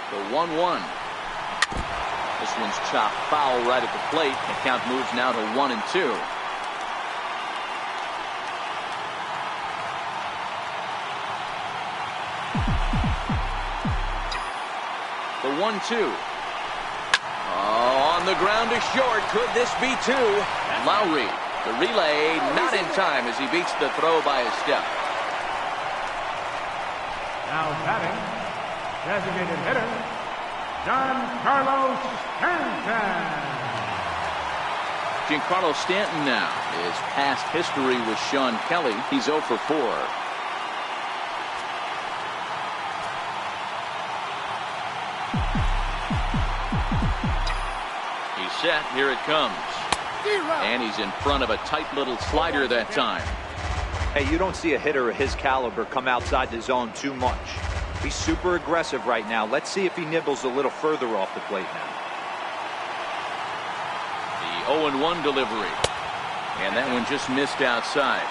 The 1-1. This one's chopped foul right at the plate. The count moves now to 1-2. The 1-2. Oh, on the ground to short. Could this be two? Lowry, the relay, not in time as he beats the throw by a step. Now batting, designated hitter, Giancarlo Stanton. Giancarlo Stanton now. His past history with Sean Kelly. He's 0 for 4. He's set. Here it comes. And he's in front of a tight little slider that time. Hey, you don't see a hitter of his caliber come outside the zone too much. He's super aggressive right now. Let's see if he nibbles a little further off the plate now. The 0-1 delivery. And that one just missed outside.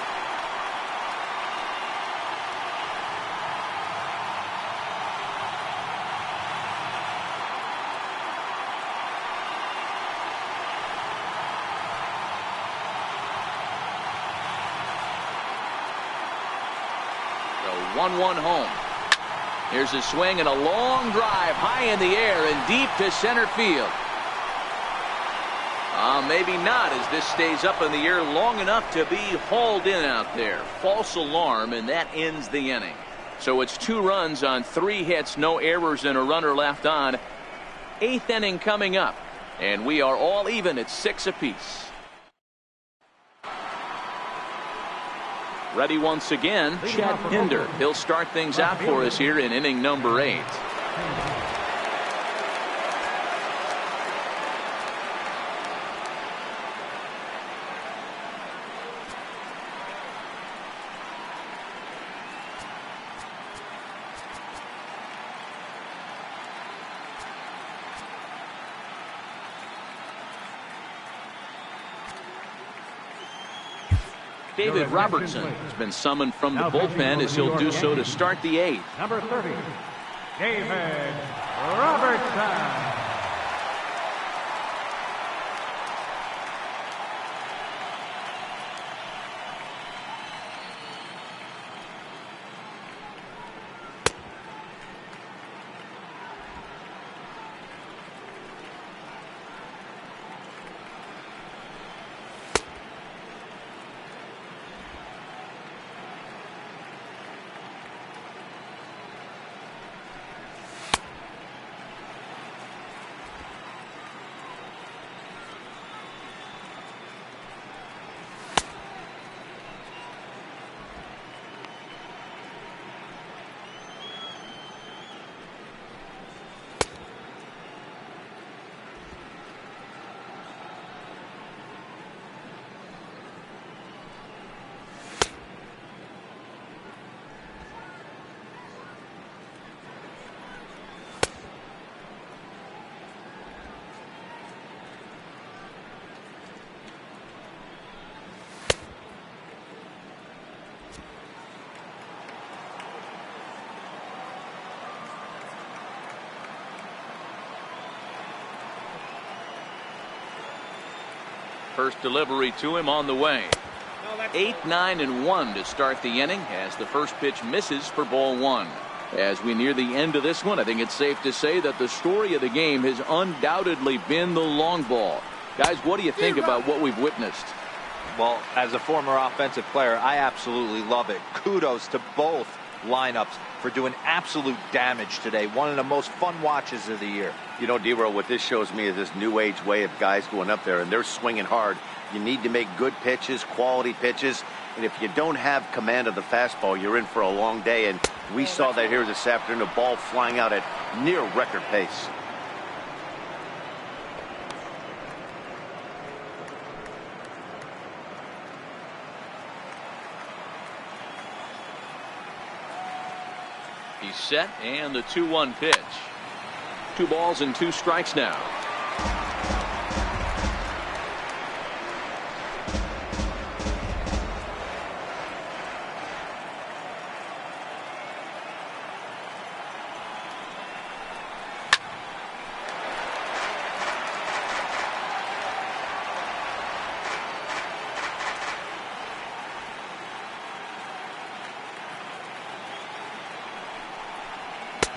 The 1-1 home. Here's a swing and a long drive high in the air and deep to center field. Maybe not, as this stays up in the air long enough to be hauled in out there. False alarm, and that ends the inning. So it's 2 runs on 3 hits, no errors, and a runner left on. 8th inning coming up, and we are all even at 6 apiece. Ready once again, Chad Pinder. He'll start things out for us here in inning number 8. David Robertson has been summoned from the bullpen as he'll do so to start the 8th. Number 30, David Robertson. First delivery to him on the way. 8, 9, and 1 to start the inning as the first pitch misses for ball 1. As we near the end of this one, I think it's safe to say that the story of the game has undoubtedly been the long ball. Guys, what do you think about what we've witnessed? Well, as a former offensive player, I absolutely love it. Kudos to both lineups for doing absolute damage today. One of the most fun watches of the year. You know, D-Roll, what this shows me is this new age way of guys going up there and they're swinging hard. You need to make good pitches, quality pitches, and if you don't have command of the fastball, you're in for a long day, and we saw that here this afternoon, the ball flying out at near record pace. He's set, and the 2-1 pitch. 2 balls and 2 strikes now.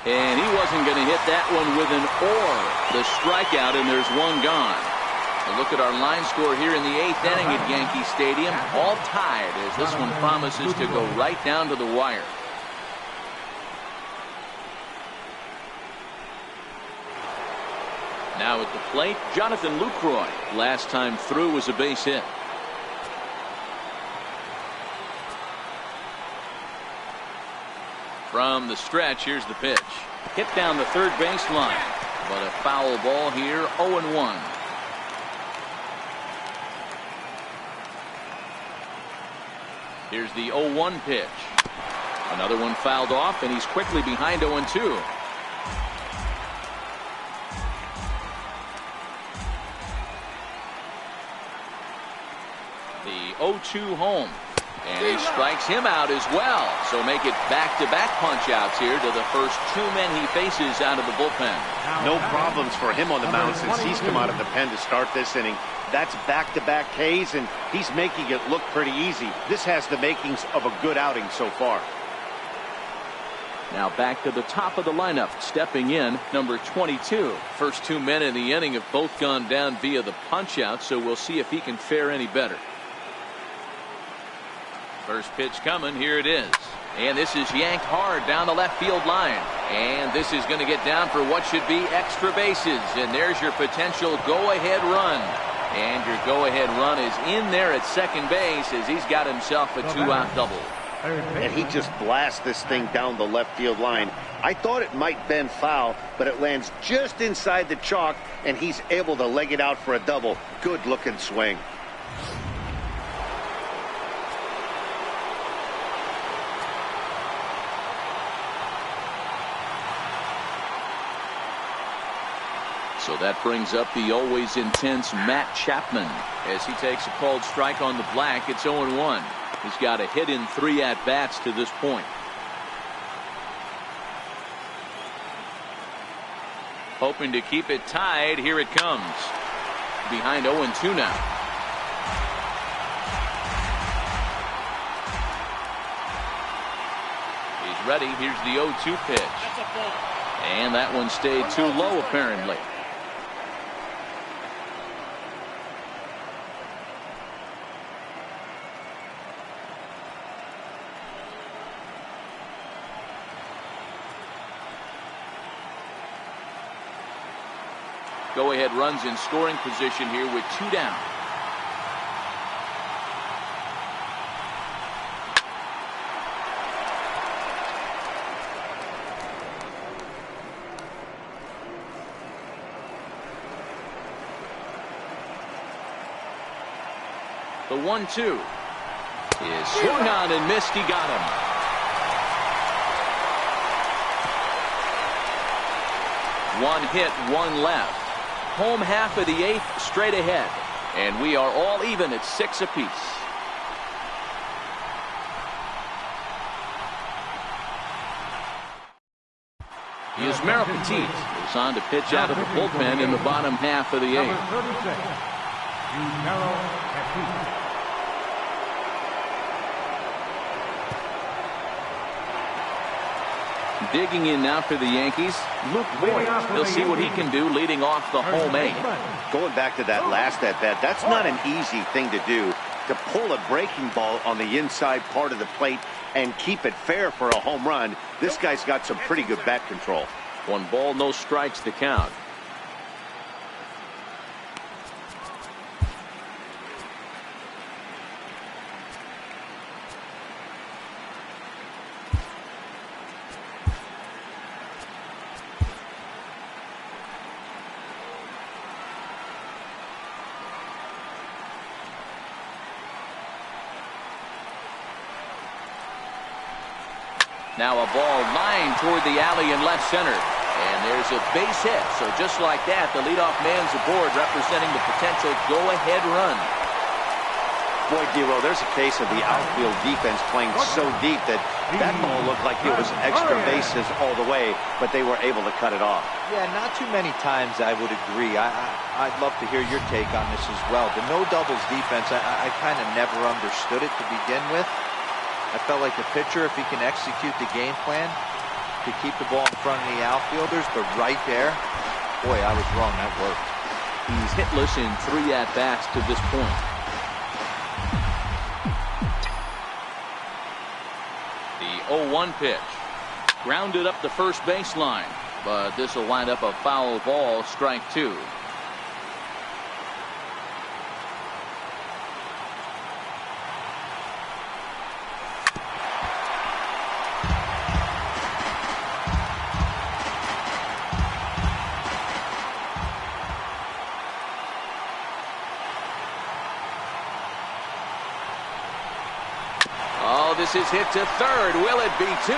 And he wasn't going to hit that one with an or. The strikeout, and there's one gone. A look at our line score here in the 8th inning at Yankee Stadium. All tied as this one promises to go right down to the wire. Now at the plate, Jonathan Lucroy. Last time through was a base hit. From the stretch, here's the pitch. Hit down the third baseline, but a foul ball here, 0-1. Here's the 0-1 pitch. Another one fouled off, and he's quickly behind 0-2. The 0-2 home. And he strikes him out as well. So make it back-to-back punch-outs here to the first 2 men he faces out of the bullpen. No problems for him on the mound since he's come out of the pen to start this inning. That's back-to-back Ks, and he's making it look pretty easy. This has the makings of a good outing so far. Now back to the top of the lineup. Stepping in, number 22. First 2 men in the inning have both gone down via the punch-out, so we'll see if he can fare any better. First pitch coming. Here it is. And this is yanked hard down the left field line. And this is going to get down for what should be extra bases. And there's your potential go-ahead run. And your go-ahead run is in there at second base as he's got himself a 2-out double. And he just blasts this thing down the left field line. I thought it might bend foul, but it lands just inside the chalk, and he's able to leg it out for a double. Good-looking swing. So that brings up the always intense Matt Chapman as he takes a called strike on the black. It's 0-1. He's got a hit in 3 at-bats to this point. Hoping to keep it tied. Here it comes. Behind 0-2 now. He's ready. Here's the 0-2 pitch. And that one stayed too low apparently. Go-ahead runs in scoring position here with 2 down. The 1-2 is swung on and missed. He got him. One hit, one left. Home half of the 8th straight ahead. And we are all even at 6 apiece. Here's Merrill-Petit. Goes on to pitch out of the bullpen in the bottom half of the 8th. Digging in now for the Yankees, Luke Voigt. We'll see what he can do leading off the home 8. Going back to that last at-bat, that's not an easy thing to do, to pull a breaking ball on the inside part of the plate and keep it fair for a home run. This guy's got some pretty good bat control. 1 ball, no strikes to count. Now a ball lined toward the alley in left center. And there's a base hit. So just like that, the leadoff man's aboard, representing the potential go-ahead run. Boy, Dero, there's a case of the outfield defense playing so deep that ball looked like it was extra bases all the way, but they were able to cut it off. Yeah, not too many times I would agree. I'd love to hear your take on this as well. The no-doubles defense, I kind of never understood it to begin with. I felt like the pitcher, if he can execute the game plan, to keep the ball in front of the outfielders, but right there, boy, I was wrong. That worked. He's hitless in 3 at-bats to this point. The 0-1 pitch. Grounded up the first baseline, but this will wind up a foul ball, strike 2. This is hit to third. Will it be 2?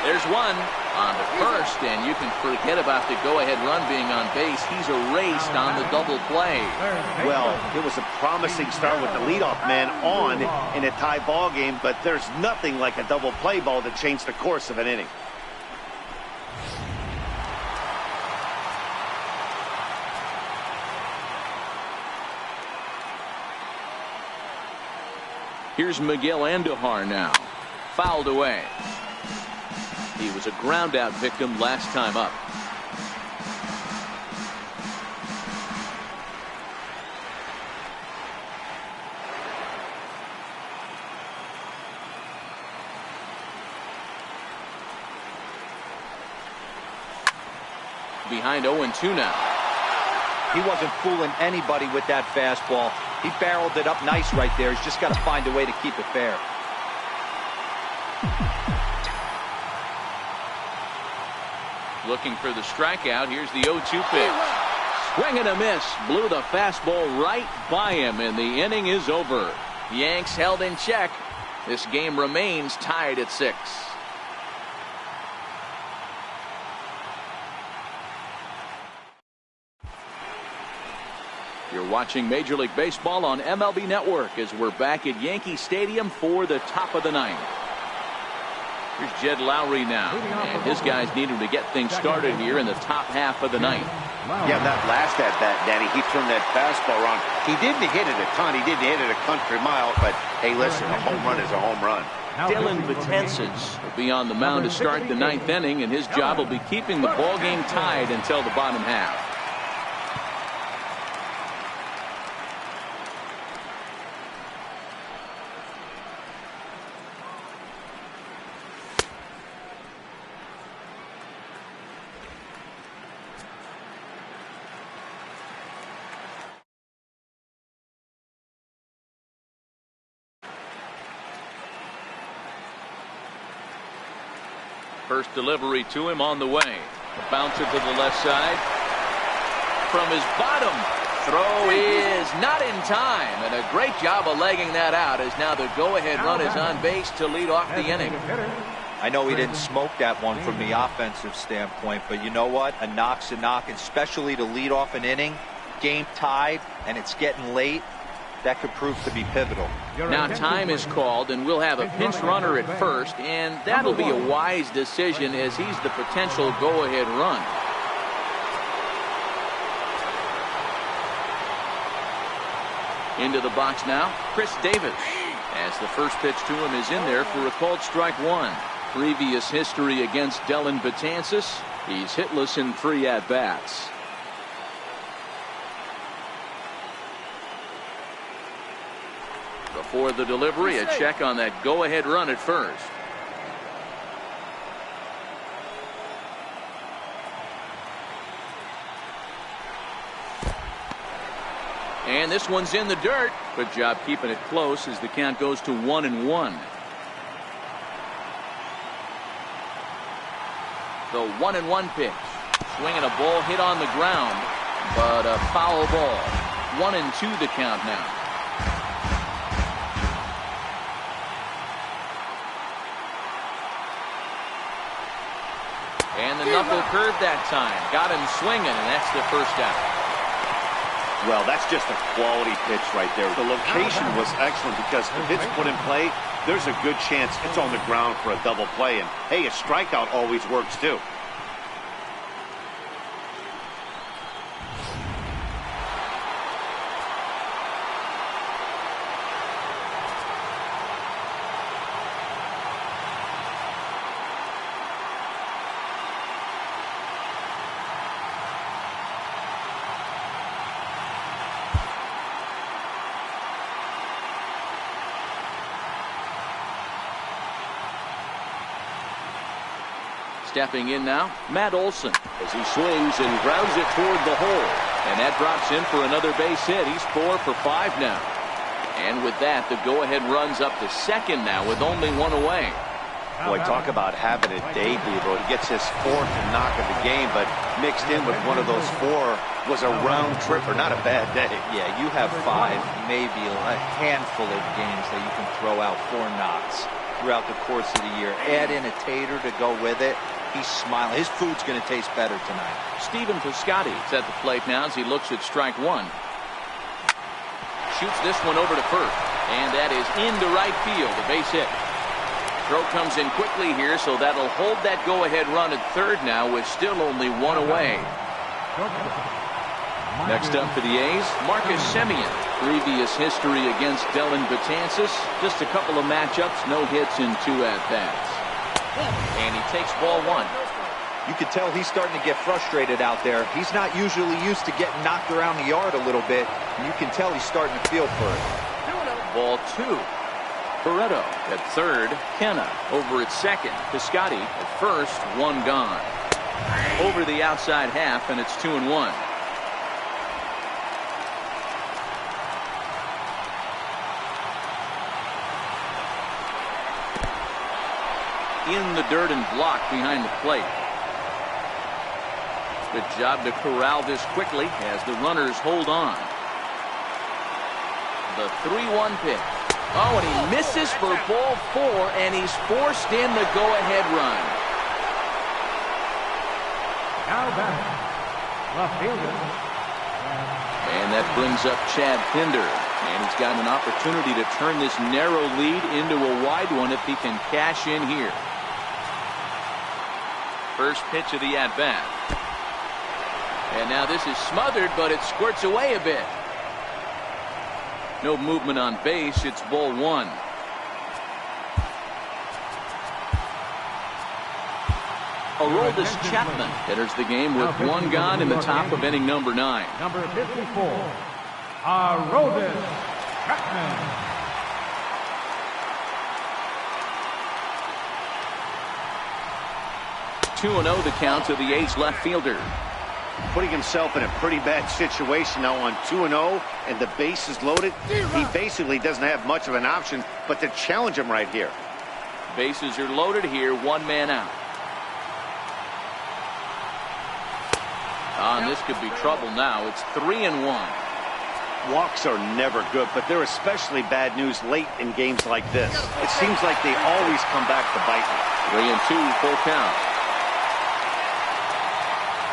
There's one on the first, and you can forget about the go-ahead run being on base. He's erased on the double play. Well, it was a promising start with the leadoff man on in a tie ball game, but there's nothing like a double play ball to change the course of an inning. Here's Miguel Andujar now. Fouled away. He was a ground-out victim last time up. Behind 0-2 now. He wasn't fooling anybody with that fastball. He barreled it up nice right there. He's just got to find a way to keep it fair. Looking for the strikeout. Here's the 0-2 pitch. Swing and a miss. Blew the fastball right by him, and the inning is over. Yanks held in check. This game remains tied at 6. You're watching Major League Baseball on MLB Network as we're back at Yankee Stadium for the top of the 9th. Here's Jed Lowry now, and his guys need him to get things started here in the top half of the 9th. Yeah, that last at-bat, Danny, he turned that fastball around. He didn't hit it a ton. He didn't hit it a country mile, but hey, listen, a home run is a home run. Dylan Betances will be on the mound to start the 9th inning, and his job will be keeping the ball game tied until the bottom half. First delivery to him on the way. A bouncer to the left side. From his bottom. Throw is not in time. And a great job of legging that out as now the go-ahead run is on base to lead off the inning. I know he didn't smoke that one from the offensive standpoint, but you know what? A knock's a knock, especially to lead off an inning. Game tied, and it's getting late. That could prove to be pivotal. Now time is called, and we'll have a pinch runner at first, and that'll be a wise decision as he's the potential go-ahead run. Into the box now, Chris Davis. As the first pitch to him is in there for a called strike 1. Previous history against Dylan Betances. He's hitless in 3 at-bats. Before the delivery, a check on that go-ahead run at first. And this one's in the dirt. Good job keeping it close as the count goes to 1-1. The 1-1 pitch. Swinging a ball hit on the ground, but a foul ball. 1-2 the count now. And the knuckle curve that time. Got him swinging, and that's the first out. Well, that's just a quality pitch right there. The location was excellent because if it's put in play, there's a good chance it's on the ground for a double play. And, hey, a strikeout always works, too. Stepping in now, Matt Olson. As he swings and grounds it toward the hole. And that drops in for another base hit. He's 4 for 5 now. And with that, the go-ahead runs up to second now with only one away. Boy, talk about having a day, Devo. He gets his 4th knock of the game, but mixed in with one of those 4 was a round tripper. Not a bad day. Yeah, you have 5, maybe a handful of games that you can throw out 4 knocks throughout the course of the year. Add in a tater to go with it. He's smiling. His food's going to taste better tonight. Stephen Piscotty is at the plate now as he looks at strike 1. Shoots this one over to first, and that is into right field, a base hit. Throw comes in quickly here, so that'll hold that go-ahead run at third now with still only one away. Next up for the A's, Marcus Semien. Previous history against Dellin Betances. Just a couple of matchups, no hits in 2 at-bats. And he takes ball 1. You can tell he's starting to get frustrated out there. He's not usually used to getting knocked around the yard a little bit, and you can tell he's starting to feel for it. Ball 2. Barretto at third, Kenna over at second, Piscotty at first, 1 gone. Over the outside half, and it's 2-1. In the dirt and blocked behind the plate. Good job to corral this quickly as the runners hold on. The 3-1 pitch. Oh, and he misses for ball 4, and he's forced in the go-ahead run. Now back, the fielder. And that brings up Chad Pinder. And he's got an opportunity to turn this narrow lead into a wide one if he can cash in here. First pitch of the at-bat. And now this is smothered, but it squirts away a bit. No movement on base. It's ball 1. Aroldis Chapman enters the game with 1 gone in the top of inning number 9. Number 54, Aroldis Chapman. Two 2-0 the count to the A's left fielder. Putting himself in a pretty bad situation now on 2-0 and the base is loaded. He basically doesn't have much of an option but to challenge him right here. Bases are loaded here, 1 man out. And this could be trouble now. It's 3-1. Walks are never good, but they're especially bad news late in games like this. It seems like they always come back to bite me. 3-2, full count.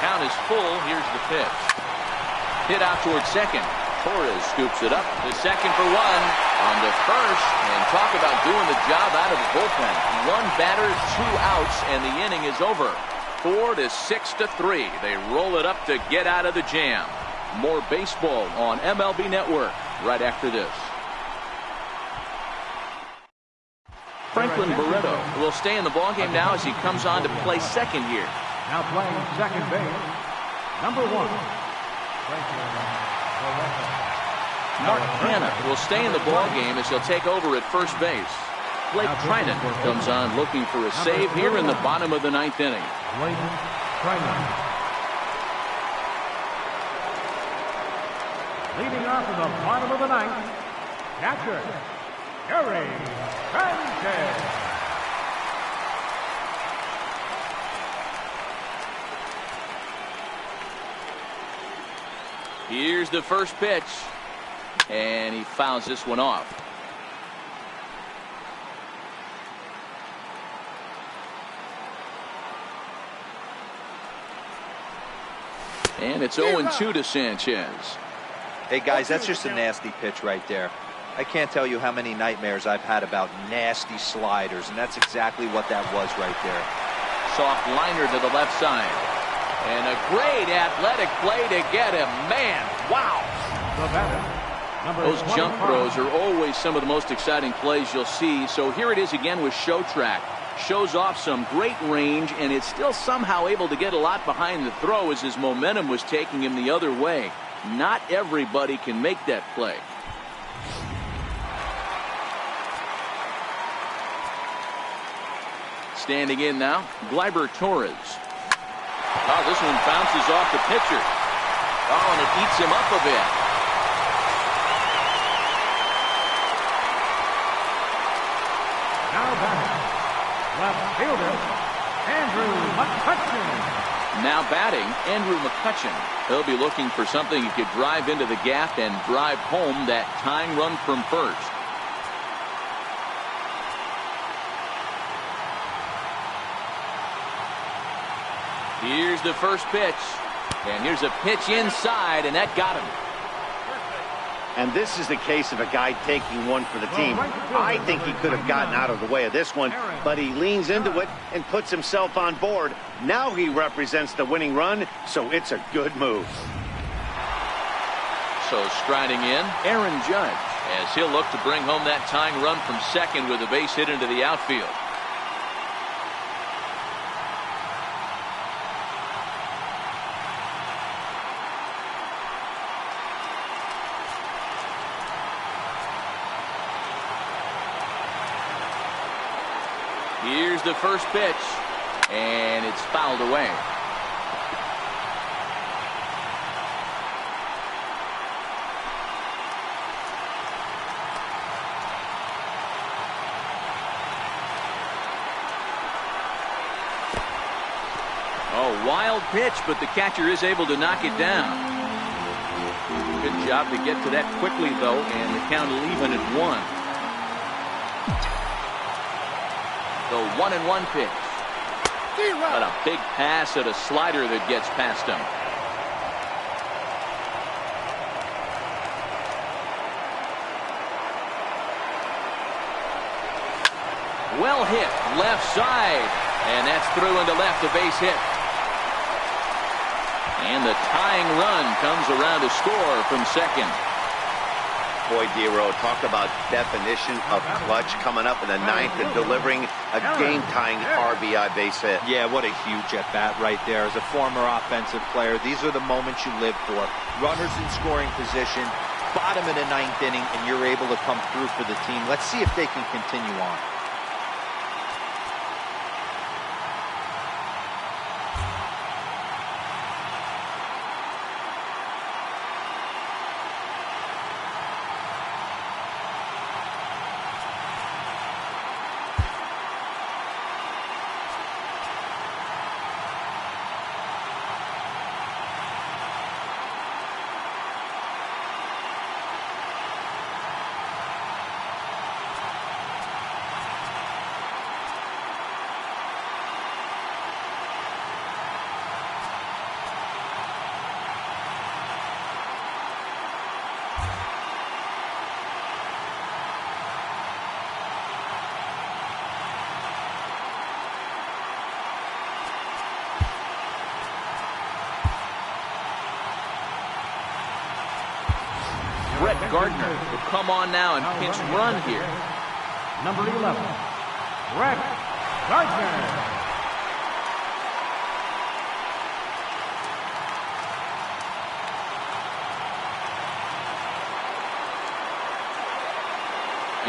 Count is full. Here's the pitch. Hit out towards second. Torres scoops it up to second for 1. On to first. And talk about doing the job out of the bullpen. 1 batter, 2 outs, and the inning is over. 4-6-3. They roll it up to get out of the jam. More baseball on MLB Network right after this. Franklin Barretto will stay in the ballgame now as he comes on to play second here. Now playing second base, number 1, Franklin Barretto. Mark Hanna will stay in the ballgame as he'll take over at first base. Blake Trinan comes on looking for a save here in the bottom of the 9th inning. Blake Trinan. Leading off in the bottom of the 9th, catcher, Gary Sanchez. Here's the first pitch, and he fouls this one off. And it's 0-2 to Sanchez. Hey guys, that's just a nasty pitch right there. I can't tell you how many nightmares I've had about nasty sliders, and that's exactly what that was right there. Soft liner to the left side. And a great athletic play to get him. Man, wow. The batter, Those jump throws are always some of the most exciting plays you'll see. So here it is again with Show Track. Shows off some great range, and it's still somehow able to get a lot behind the throw as his momentum was taking him the other way. Not everybody can make that play. Standing in now, Gleyber Torres. Oh, this one bounces off the pitcher. Oh, and it eats him up a bit. Now batting, left fielder, Andrew McCutchen. Now batting, Andrew McCutchen. He'll be looking for something he could drive into the gap and drive home that tying run from first. Here's the first pitch. And here's a pitch inside, and that got him. And this is the case of a guy taking one for the team. I think he could have gotten out of the way of this one, but he leans into it and puts himself on board. Now he represents the winning run, so it's a good move. So striding in, Aaron Judge, as he'll look to bring home that tying run from second with a base hit into the outfield. Here's the first pitch, and it's fouled away. Oh, wild pitch, but the catcher is able to knock it down. Good job to get to that quickly, though, and the count even at 1. The 1-1 pitch. But a big pass at a slider that gets past him. Well hit, left side. And that's through into left, a base hit. And the tying run comes around to score from second. Boy, Dero, talk about definition of clutch coming up in the 9th and delivering a game-tying RBI base hit. Yeah, what a huge at-bat right there. As a former offensive player, these are the moments you live for. Runners in scoring position, bottom of the 9th inning, and you're able to come through for the team. Let's see if they can continue on. Gardner will come on now and pinch run here. Number 11, Brett Gardner.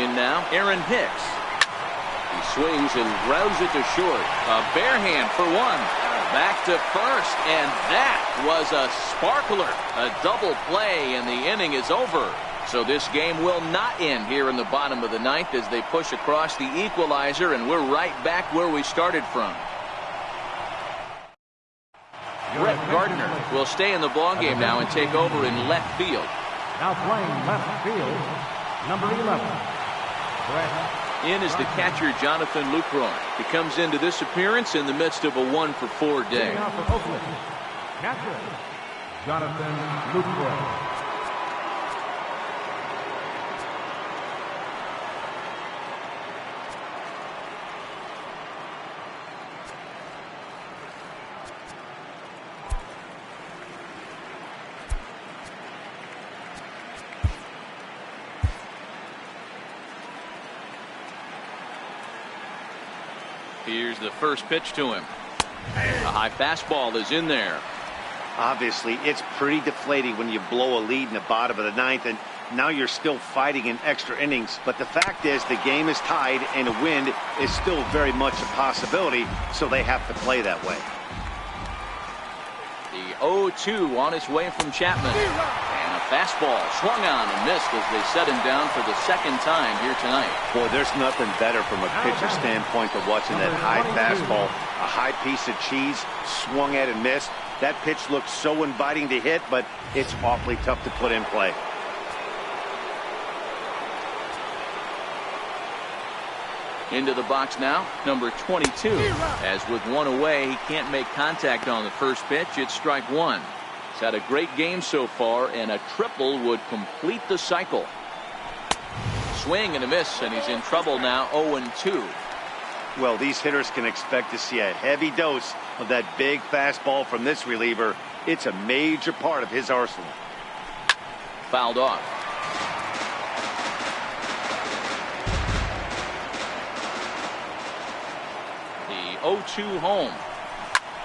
In now, Aaron Hicks. He swings and grounds it to short. A bare hand for one. Back to first, and that was a sparkler. A double play, and the inning is over. So this game will not end here in the bottom of the 9th as they push across the equalizer, and we're right back where we started from. Brett Gardner will stay in the ballgame now and take over in left field. Now playing left field, number 11, Brett. In is the catcher, Jonathan Lucroy. He comes into this appearance in the midst of a 1-for-4 day. Catcher, Jonathan Lucroy. Here's the first pitch to him. A high fastball is in there. Obviously, it's pretty deflating when you blow a lead in the bottom of the 9th, and Now you're still fighting in extra innings, but the fact is the game is tied and a win is still very much a possibility, so they have to play that way. The 0-2 on its way from Chapman. And a fastball swung on and missed as they set him down for the second time here tonight. Boy, there's nothing better from a pitcher standpoint than watching that high fastball. A high piece of cheese swung at and missed. That pitch looks so inviting to hit, but it's awfully tough to put in play. Into the box now, number 22. As with one away, he can't make contact on the first pitch. It's strike one. He's had a great game so far, and a triple would complete the cycle. Swing and a miss, and he's in trouble now, 0-2. Well, these hitters can expect to see a heavy dose of that big fastball from this reliever. It's a major part of his arsenal. Fouled off. The 0-2 home.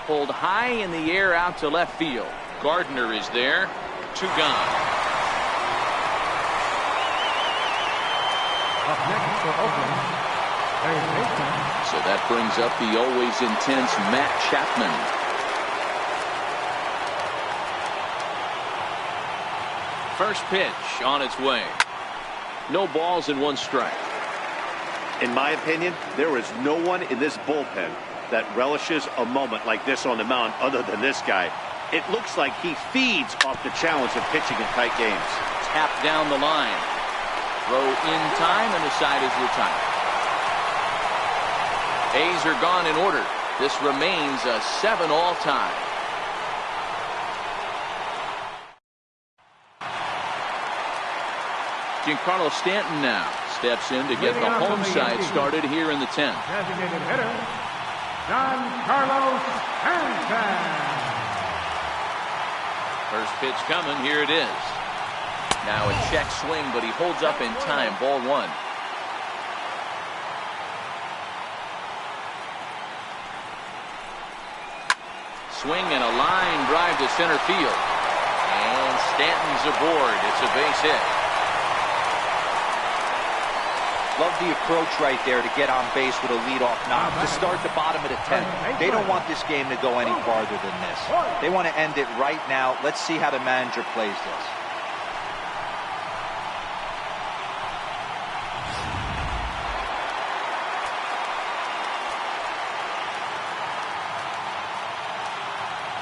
Pulled high in the air out to left field. Gardner is there. 2 gone. Up next for Oakland, So that brings up the always intense Matt Chapman. First pitch on its way. No balls and 1 strike. In my opinion, there is no one in this bullpen that relishes a moment like this on the mound other than this guy. It looks like he feeds off the challenge of pitching in tight games. Tapped down the line. Throw in time, and the side is retired. A's are gone in order. This remains a 7-all tie. Giancarlo Stanton now steps in to get the home side started here in the 10th. designated hitter, Giancarlo Stanton. First pitch coming. Here it is. Now a check swing, but he holds up in time. Ball 1. Swing and a line drive to center field. And Stanton's aboard. It's a base hit. Love the approach right there to get on base with a leadoff knock to start the bottom of the 10th. They don't want this game to go any farther than this. They want to end it right now. Let's see how the manager plays this.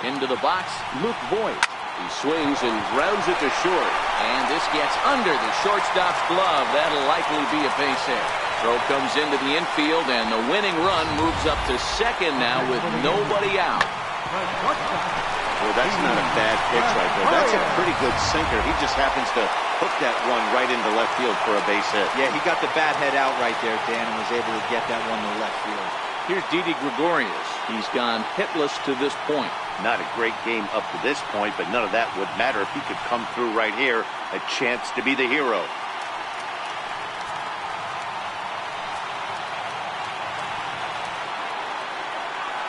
Into the box, Luke Voigt. He swings and grounds it to short. And this gets under the shortstop's glove. That'll likely be a base hit. Throw comes into the infield, and the winning run moves up to second now with nobody out. Well, that's not a bad pitch right there. That's a pretty good sinker. He just happens to hook that one right into left field for a base hit. Yeah, he got the bat head out right there, Dan, and was able to get that one to left field. Here's Didi Gregorius. He's gone hitless to this point. Not a great game up to this point, but none of that would matter if he could come through right here. A chance to be the hero.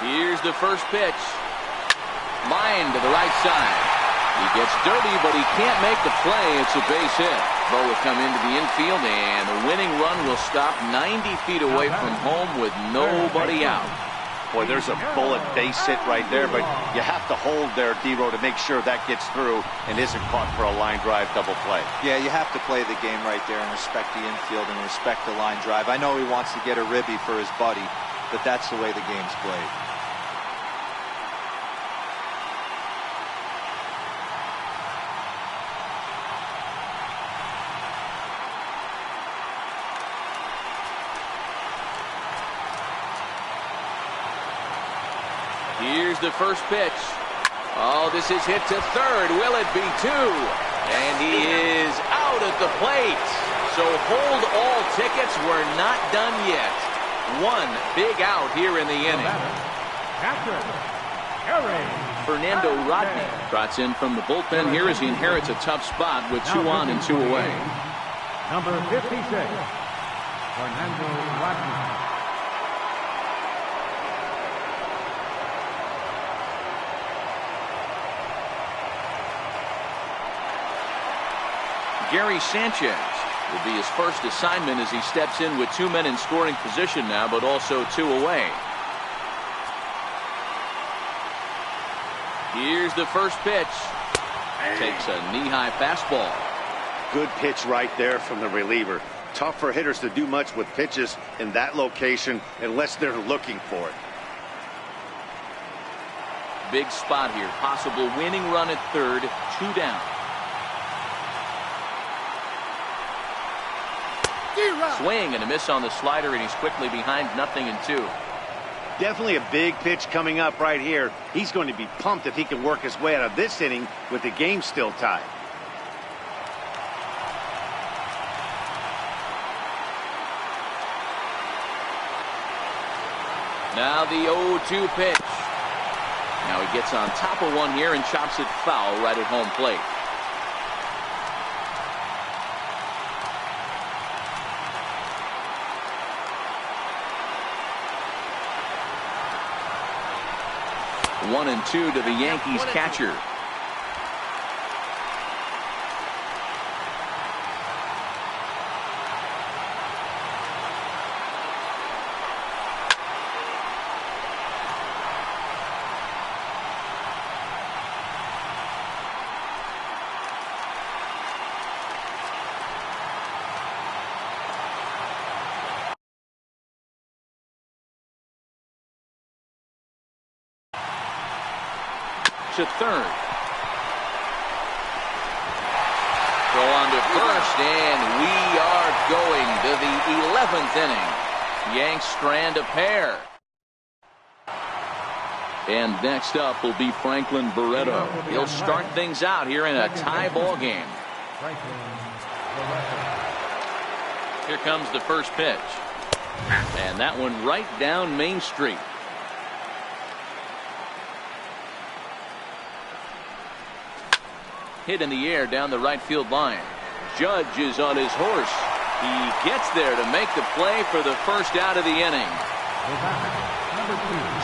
Here's the first pitch. Line to the right side. He gets dirty, but he can't make the play. It's a base hit. Ball will come into the infield, and the winning run will stop 90 feet away from home with nobody out. Boy, there's a bullet base hit right there, but you have to hold there, D-Row, to make sure that gets through and isn't caught for a line drive double play. Yeah, you have to play the game right there and respect the infield and respect the line drive. I know he wants to get a ribby for his buddy, but that's the way the game's played. Here's the first pitch. Oh, this is hit to third. Will it be 2? And he is out at the plate. So hold all tickets. We're not done yet. 1 big out here in the inning. Fernando Rodney trots in from the bullpen here as he inherits a tough spot with 2 on and 2 away. Number 56, Fernando Rodney. Gary Sanchez will be his first assignment as he steps in with 2 men in scoring position now, but also 2 away. Here's the first pitch. Takes a knee-high fastball. Good pitch right there from the reliever. Tough for hitters to do much with pitches in that location unless they're looking for it. Big spot here. Possible winning run at third. 2 down. Swing and a miss on the slider, and he's quickly behind 0-2. Definitely a big pitch coming up right here. He's going to be pumped if he can work his way out of this inning with the game still tied. Now the 0-2 pitch. Now he gets on top of one here and chops it foul right at home plate. One and 2 to the Yankees catcher. To third. Throw on to first, and we are going to the 11th inning. Yanks strand a pair. And next up will be Franklin Barretto. He'll start things out here in a tie ball game. Here comes the first pitch. And that one right down Main Street. Hit in the air down the right field line. Judge is on his horse. He gets there to make the play for the first out of the inning.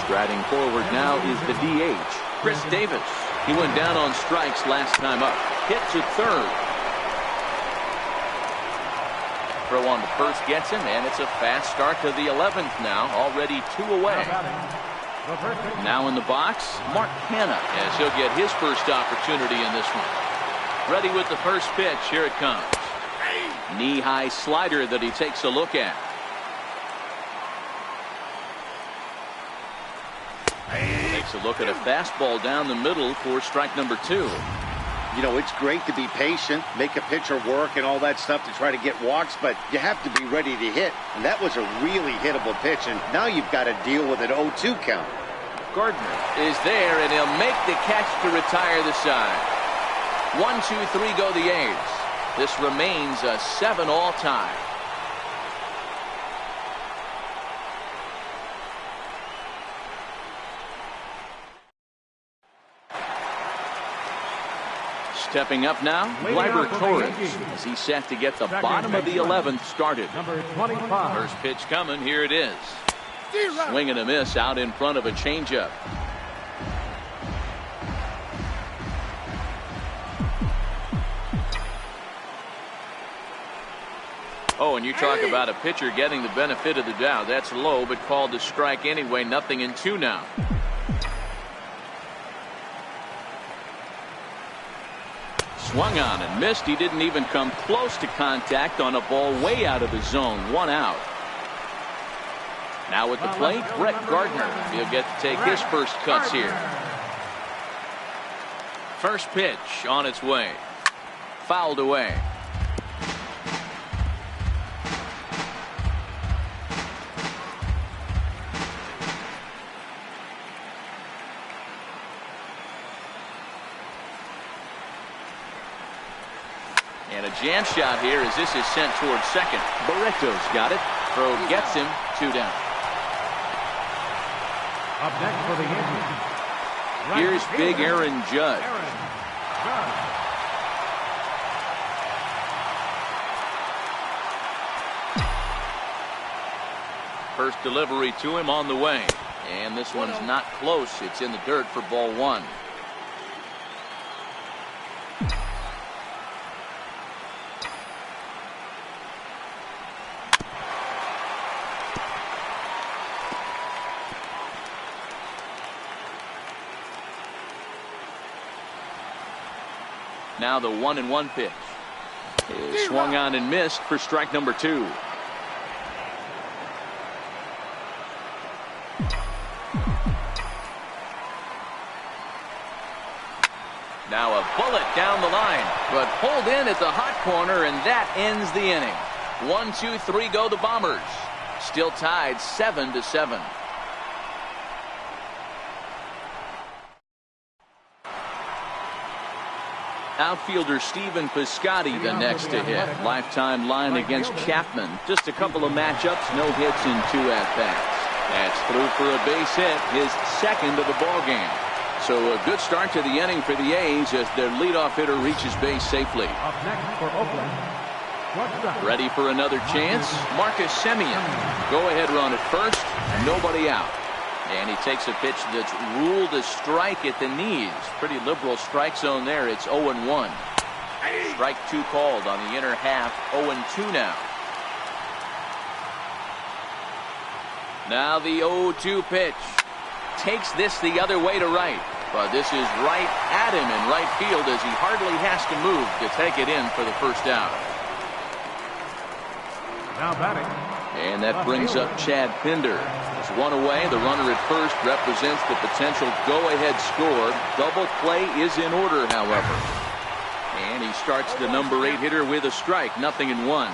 Striding forward now is the DH, Chris Davis. He went down on strikes last time up. Hit to third. Throw on to first gets him, and it's a fast start to the 11th now. Already 2 away. Now in the box, Mark Hanna, as he'll get his first opportunity in this one. Ready with the first pitch. Here it comes. Knee-high slider that he takes a look at. Takes a look at a fastball down the middle for strike number 2. You know, it's great to be patient, make a pitcher work and all that stuff to try to get walks, but you have to be ready to hit. And that was a really hittable pitch, and now you've got to deal with an 0-2 count. Gardner is there, and he'll make the catch to retire the side. 1, 2, 3 go the A's. This remains a 7-all tie. Stepping up now, Gleyber Torres, as he's set to get the bottom of the 11th started. Number 25. First pitch coming, here it is. Swing and a miss out in front of a changeup. Oh, and you talk about a pitcher getting the benefit of the doubt. That's low, but called to strike anyway. 0-2 now. Swung on and missed. He didn't even come close to contact on a ball way out of the zone. 1 out. Now at the plate, Brett Gardner. He'll get to take his first cuts here. First pitch on its way. Fouled away. And a jam shot here as this is sent towards second. Barretto's got it. Throw gets him. 2 down. Up next for the Yankees. Here's big Aaron Judge. First delivery to him on the way. And this one's not close. It's in the dirt for ball 1. Now the 1-1 pitch is swung on and missed for strike number 2. Now a bullet down the line, but pulled in at the hot corner, and that ends the inning. 1, 2, 3 go the Bombers. Still tied 7-7. Outfielder Stephen Piscotty the next to hit. Lifetime line against Chapman. Just a couple of matchups, no hits in 2 at-bats. That's through for a base hit, his second of the ball game. So a good start to the inning for the A's as their leadoff hitter reaches base safely. Up next for Oakland, shortstop. Ready for another chance? Marcus Semien. Go-ahead run at first, nobody out. And he takes a pitch that's ruled a strike at the knees. Pretty liberal strike zone there. It's 0-1. Strike 2 called on the inner half. 0-2 now. Now the 0-2 pitch. Takes this the other way to right. But this is right at him in right field as he hardly has to move to take it in for the first out. Now batting. And that brings up Chad Pinder. There's one away. The runner at first represents the potential go-ahead score. Double play is in order, however. And he starts the number 8 hitter with a strike. 0-1.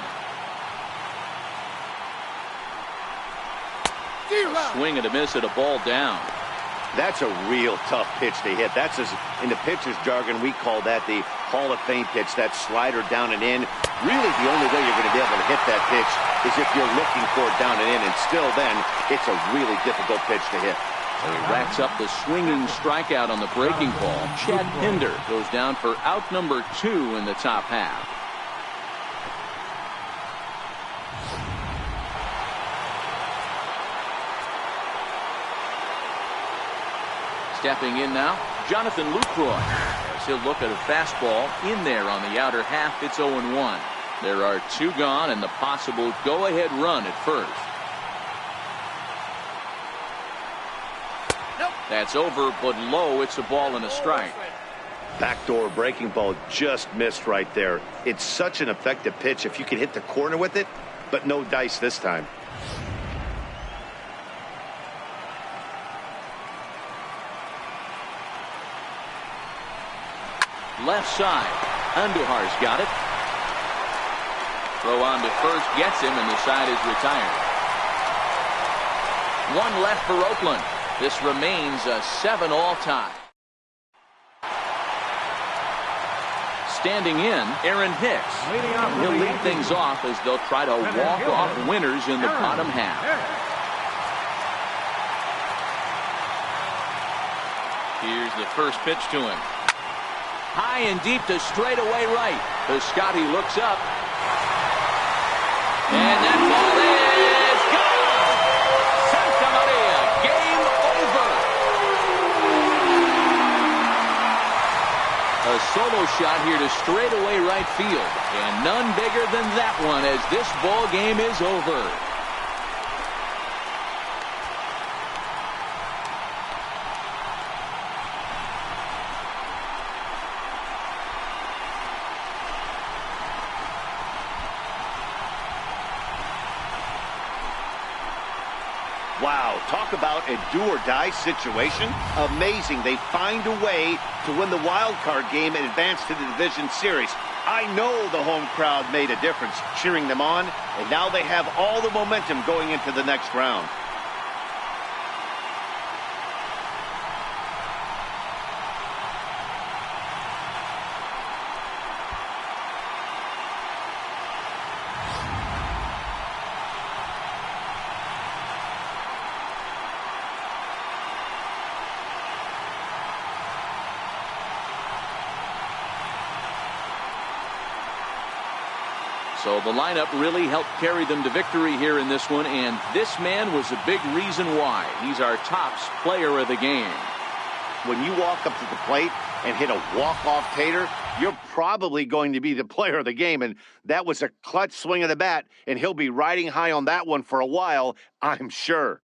A swing and a miss at a ball down. That's a real tough pitch to hit. That's, in the pitcher's jargon, we call that the Hall of Fame pitch, that slider down and in. Really, the only way you're going to be able to hit that pitch is if you're looking for it down and in, and still then, it's a really difficult pitch to hit. So he racks up the swinging strikeout on the breaking ball. Chad Pinder goes down for out number 2 in the top half. Stepping in now, Jonathan Lucroy, as he'll look at a fastball in there on the outer half. It's 0-1. There are 2 gone and the possible go-ahead run at first. That's over, but low. It's a ball and a strike. Backdoor breaking ball just missed right there. It's such an effective pitch if you can hit the corner with it, but no dice this time. Left side. Andujar's got it. Throw on to first gets him, and the side is retired. 1 left for Oakland. This remains a 7-all tie. Standing in, Aaron Hicks. He'll lead things off as they'll try to walk off winners in the bottom half. Here's the first pitch to him. High and deep to straightaway right. Piscotty looks up. And that ball is gone. Santa Maria, game over. A solo shot here to straightaway right field. And none bigger than that one as this ball game is over. Wow, talk about a do-or-die situation. Amazing. They find a way to win the wild card game and advance to the division series. I know the home crowd made a difference cheering them on, and now they have all the momentum going into the next round. So the lineup really helped carry them to victory here in this one, and this man was a big reason why. He's our tops player of the game. When you walk up to the plate and hit a walk-off tater, you're probably going to be the player of the game, and that was a clutch swing of the bat, and he'll be riding high on that one for a while, I'm sure.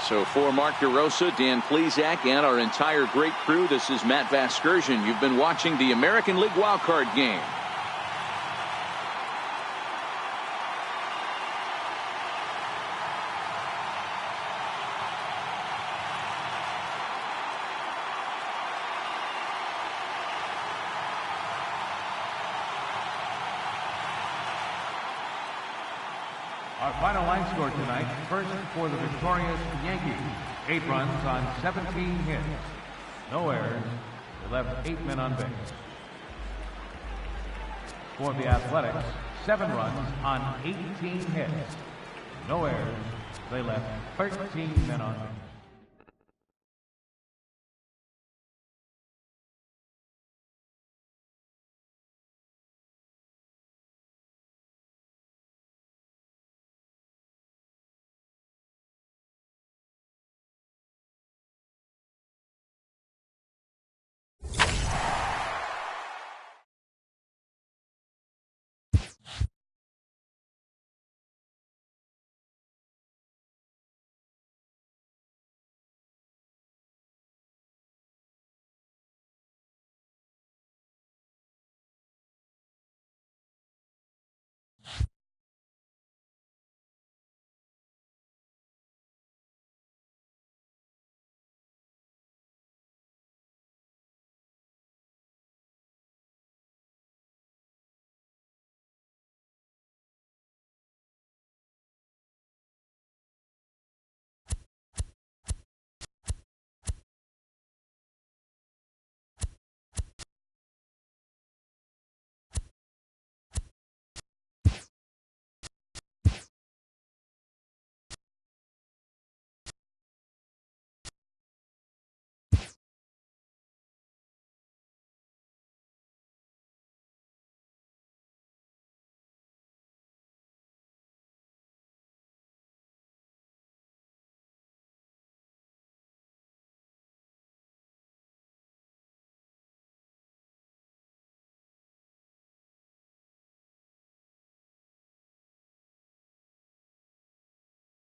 So for Mark DeRosa, Dan Plesac, and our entire great crew, this is Matt Vasgersian. You've been watching the American League wildcard game. Our final line score tonight, first for the victorious Yankees, 8 runs on 17 hits. No errors. They left 8 men on base. For the Athletics, 7 runs on 18 hits. No errors. They left 13 men on base.